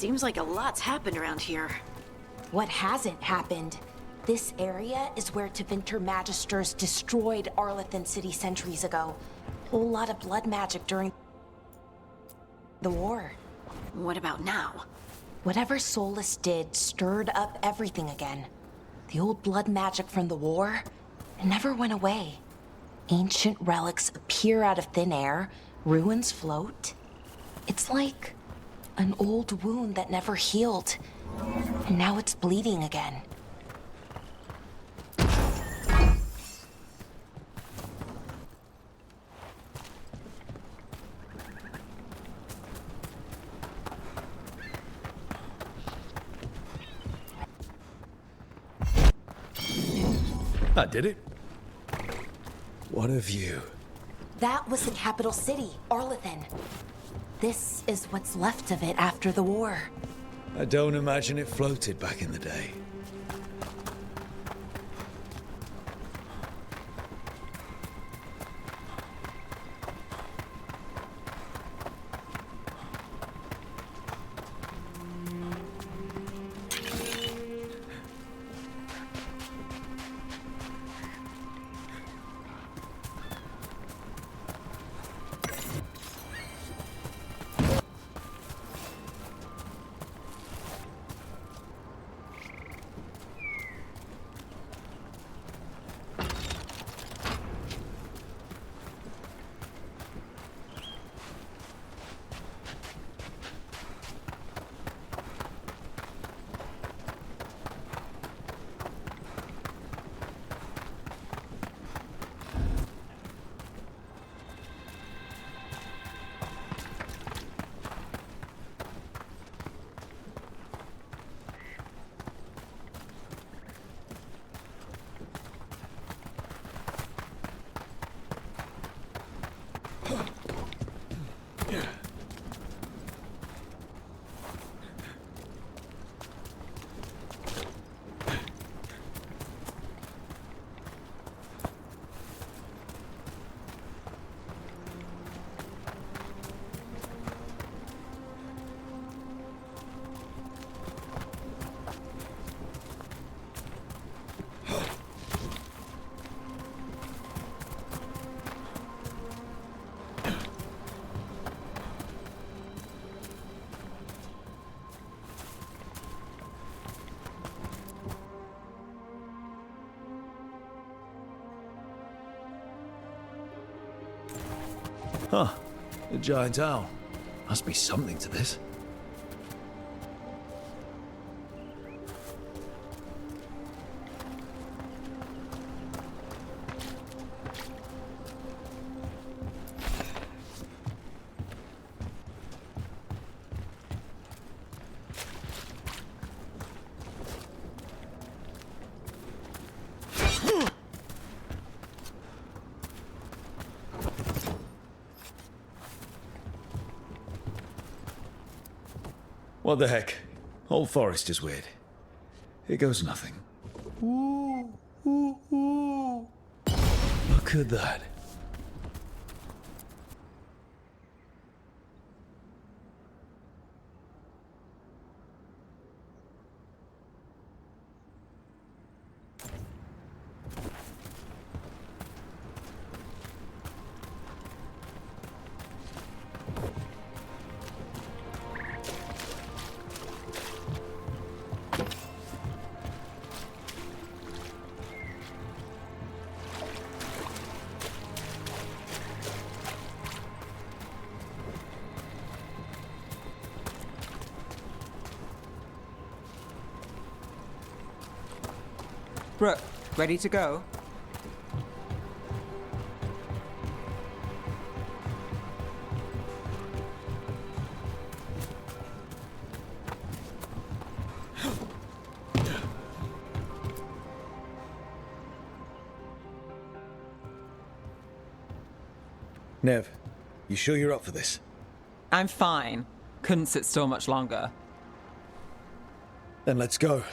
Seems like a lot's happened around here. What hasn't happened? This area is where Tevinter Magisters destroyed Arlathan City centuries ago. Whole lot of blood magic during the war. What about now? Whatever Solus did stirred up everything again. The old blood magic from the war, it never went away. Ancient relics appear out of thin air, ruins float. It's like an old wound that never healed, and now it's bleeding again. That did it. What a view. That was the capital city, Arlathan. This is what's left of it after the war. I don't imagine it floated back in the day. Huh. A giant owl. Must be something to this. What the heck? Whole forest is weird. Here goes nothing. Ooh, ooh, ooh. Look at that. Brooke, ready to go? Nev, you sure you're up for this? I'm fine. Couldn't sit still much longer. Then let's go.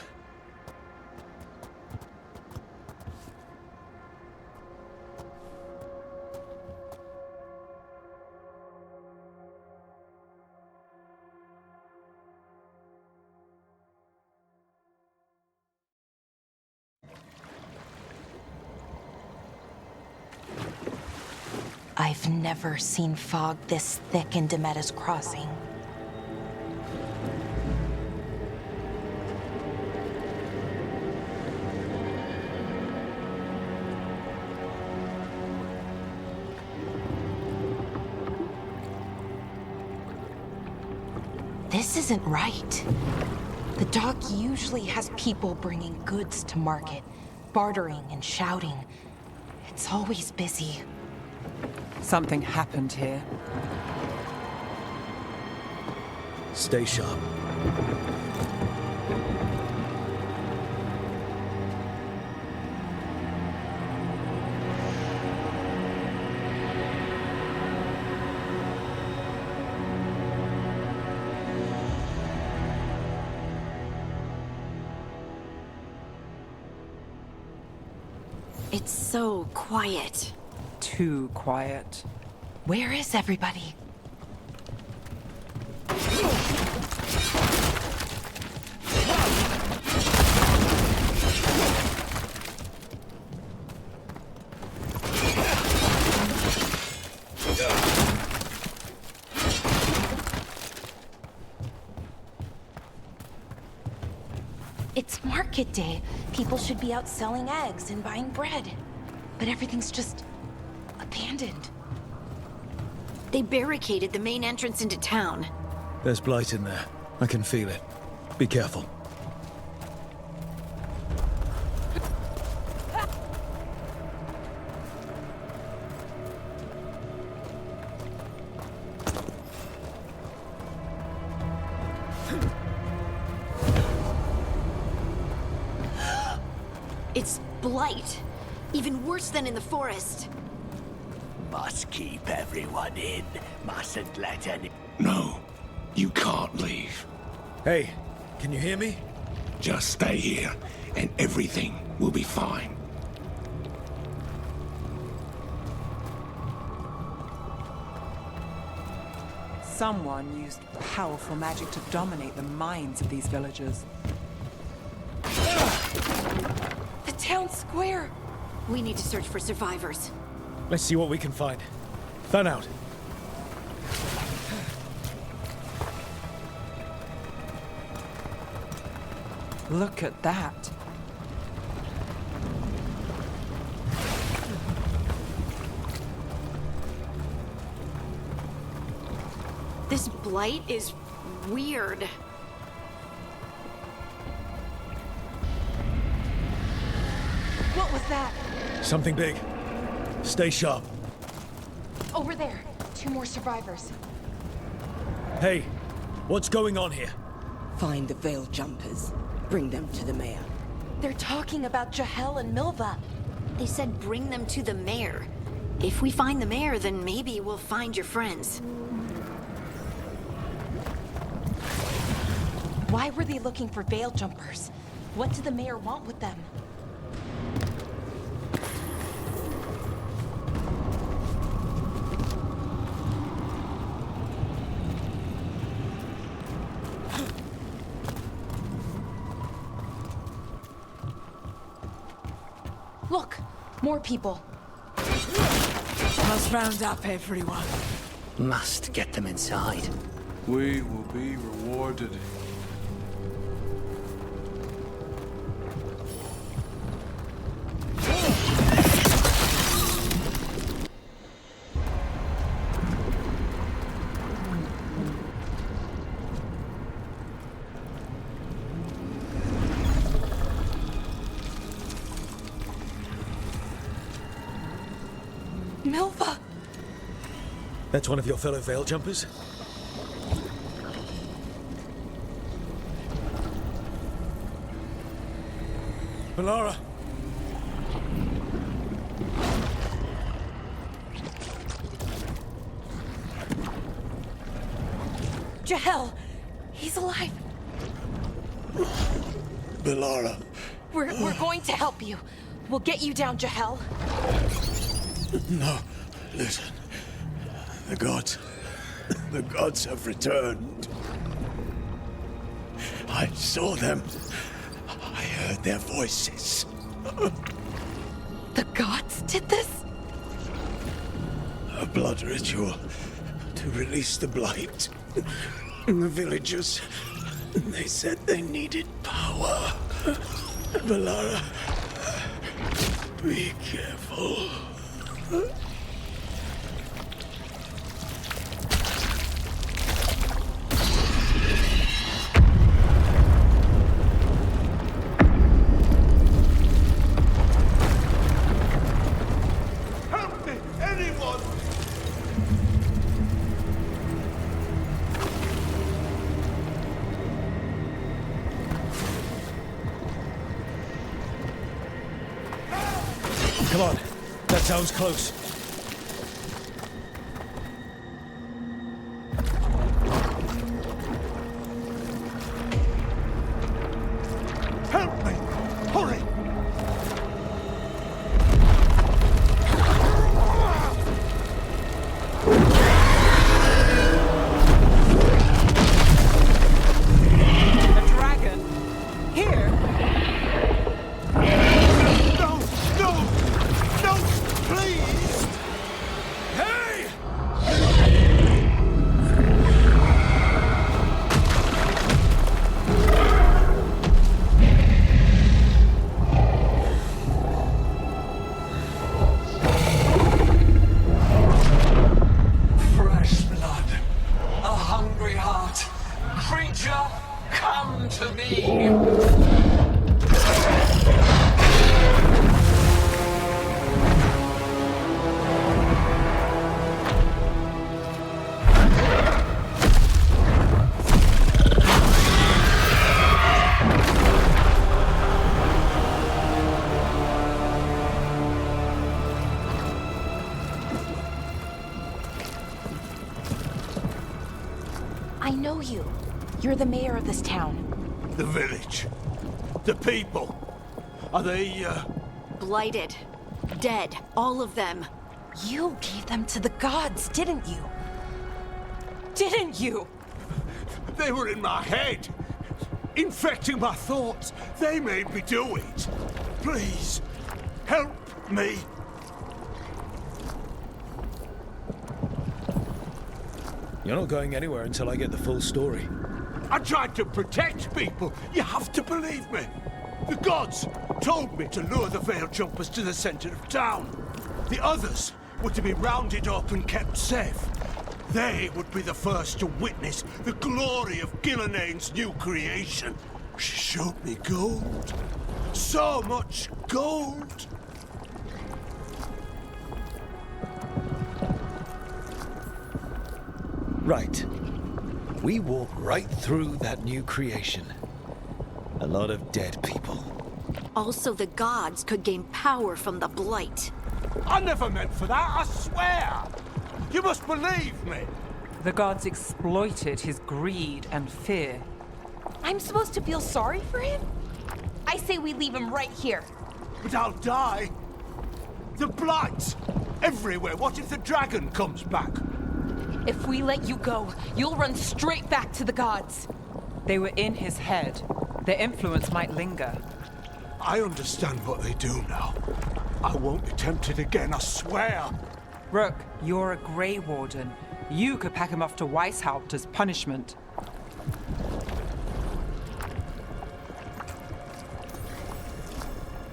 I've never seen fog this thick in Demetta's Crossing. This isn't right. The dock usually has people bringing goods to market, bartering and shouting. It's always busy. Something happened here. Stay sharp. It's so quiet. Too quiet. Where is everybody? It's market day. People should be out selling eggs and buying bread. But everything's just abandoned. They barricaded the main entrance into town. There's blight in there. I can feel it. Be careful. It's blight. Even worse than in the forest. Must keep everyone in. Mustn't let any... No, you can't leave. Hey, can you hear me? Just stay here, and everything will be fine. Someone used powerful magic to dominate the minds of these villagers. The town square! We need to search for survivors. Let's see what we can find. Fan out. Look at that. This blight is weird. What was that? Something big. Stay sharp. Over there. 2 more survivors. Hey, what's going on here? Find the veil jumpers. Bring them to the mayor. They're talking about Jahel and Milva. They said bring them to the mayor. If we find the mayor, then maybe we'll find your friends. Why were they looking for veil jumpers? What did the mayor want with them? Look! More people. Must round up everyone. Must get them inside. We will be rewarded. Milva! That's one of your fellow veil jumpers? Melara! Jahel! He's alive! Melara. We're going to help you. We'll get you down, Jahel. No, listen. The gods have returned. I saw them. I heard their voices. The gods did this? a blood ritual to release the blight. And the villagers, they said they needed power. Valara, be careful. Help me, anyone! Come on. That sounds close. Help me! Hurry! A dragon? Here? No! No! No! Please! Hey! Fresh blood. A hungry heart. Creature, come to me. I know you. You're the mayor of this town. The village. The people. Are they, Blighted. Dead. All of them. You gave them to the gods, didn't you? Didn't you? They were in my head. Infecting my thoughts. They made me do it. Please, help me. You're not going anywhere until I get the full story. I tried to protect people. You have to believe me. The gods told me to lure the Veil Jumpers to the center of town. The others were to be rounded up and kept safe. They would be the first to witness the glory of Gilneain's new creation. She showed me gold. So much gold. Right. We walk right through that new creation. A lot of dead people. Also, the gods could gain power from the blight. I never meant for that, I swear. You must believe me. The gods exploited his greed and fear. I'm supposed to feel sorry for him? I say we leave him right here. But I'll die. The blight. Everywhere. What if the dragon comes back? If we let you go, you'll run straight back to the gods. They were in his head. Their influence might linger. I understand what they do now. I won't be tempted again, I swear. Rook, you're a Grey Warden. You could pack him off to Weishaupt as punishment.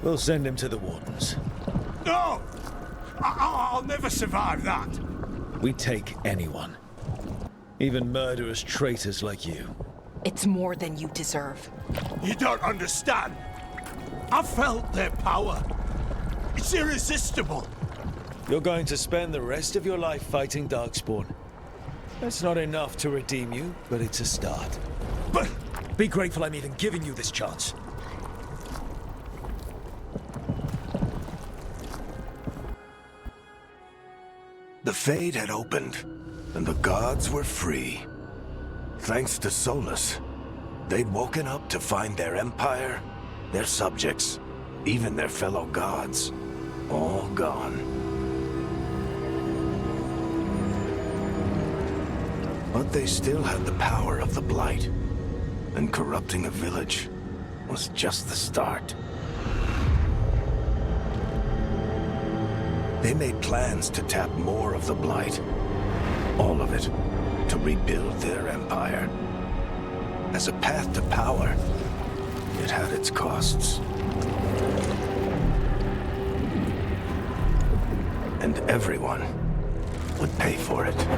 We'll send him to the Wardens. No! I'll never survive that. We take anyone. Even murderous traitors like you. It's more than you deserve. You don't understand. I felt their power. It's irresistible. You're going to spend the rest of your life fighting Darkspawn. That's not enough to redeem you, but it's a start. But Be grateful I'm even giving you this chance. The Fade had opened, and the gods were free. Thanks to Solus, they'd woken up to find their empire, their subjects, even their fellow gods, all gone. But they still had the power of the Blight, and corrupting a village was just the start. They made plans to tap more of the Blight. All of it. To rebuild their empire. As a path to power, it had its costs. And everyone would pay for it.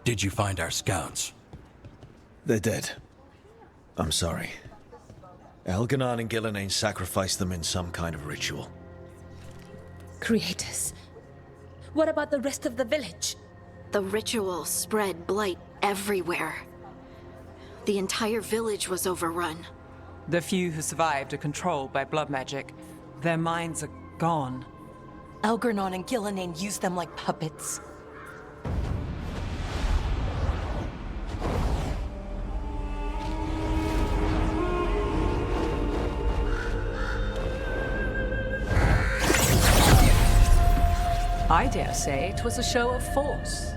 Did you find our scouts? They're dead. I'm sorry. Elganon and Gillenane sacrificed them in some kind of ritual. Creators. What about the rest of the village? The ritual spread blight everywhere. The entire village was overrun. The few who survived are controlled by blood magic. Their minds are gone. Elganon and Gillenane used them like puppets. I dare say it was a show of force.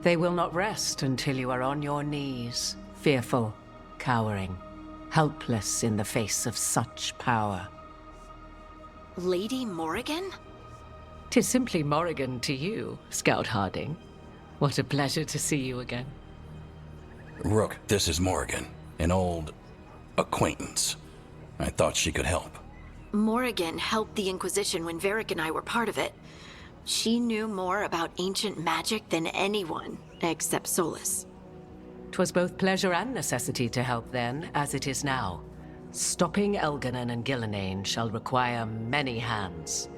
They will not rest until you are on your knees, fearful, cowering, helpless in the face of such power. Lady Morrigan? 'Tis simply Morrigan to you, Scout Harding. What a pleasure to see you again. Rook, this is Morrigan, an old acquaintance. I thought she could help. Morrigan helped the Inquisition when Varric and I were part of it. She knew more about ancient magic than anyone, except Solus. 'Twas both pleasure and necessity to help then, as it is now. Stopping Elganon and Gillenane shall require many hands.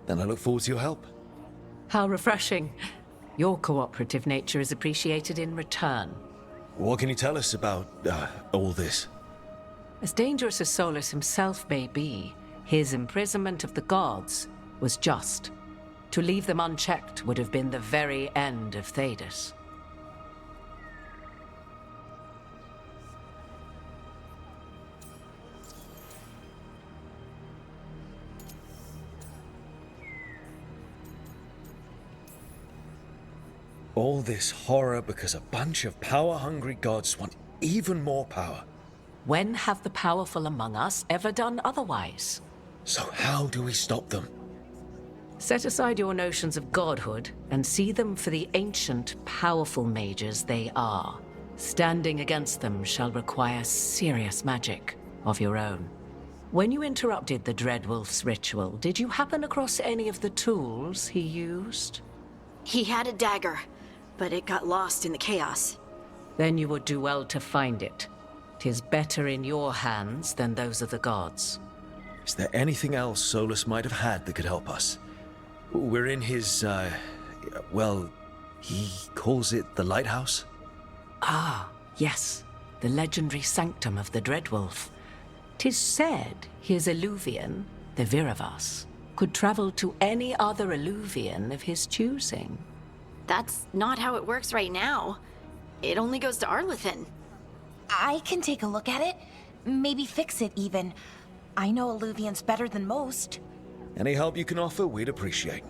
Then I look forward to your help. How refreshing. Your cooperative nature is appreciated in return. What can you tell us about, all this? As dangerous as Solus himself may be, his imprisonment of the gods was just. To leave them unchecked would have been the very end of Thedas. All this horror because a bunch of power-hungry gods want even more power. When have the powerful among us ever done otherwise? So how do we stop them? Set aside your notions of godhood and see them for the ancient, powerful mages they are. Standing against them shall require serious magic of your own. When you interrupted the Dreadwolf's ritual, did you happen across any of the tools he used? He had a dagger, but it got lost in the chaos. Then you would do well to find it. 'Tis better in your hands than those of the gods. Is there anything else Solus might have had that could help us? We're in his, well, he calls it the lighthouse? Ah, yes. The legendary sanctum of the Dreadwolf. 'Tis said his Illuvian, the Viravas, could travel to any other Illuvian of his choosing. That's not how it works right now. It only goes to Arlethan. I can take a look at it. Maybe fix it, even. I know Illuvians better than most. Any help you can offer, we'd appreciate.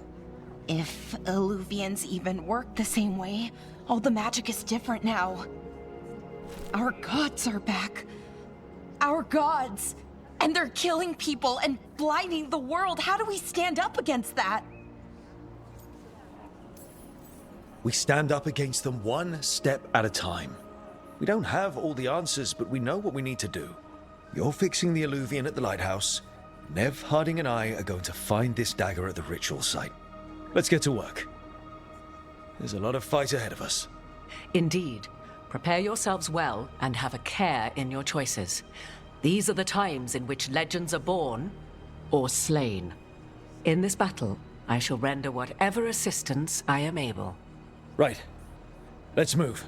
If Illuvians even work the same way, all the magic is different now. Our gods are back. Our gods! And they're killing people and blinding the world. How do we stand up against that? We stand up against them one step at a time. We don't have all the answers, but we know what we need to do. You're fixing the Illuvian at the lighthouse. Nev, Harding, and I are going to find this dagger at the ritual site. Let's get to work. There's a lot of fight ahead of us. Indeed. Prepare yourselves well and have a care in your choices. These are the times in which legends are born or slain. In this battle, I shall render whatever assistance I am able. Right. Let's move.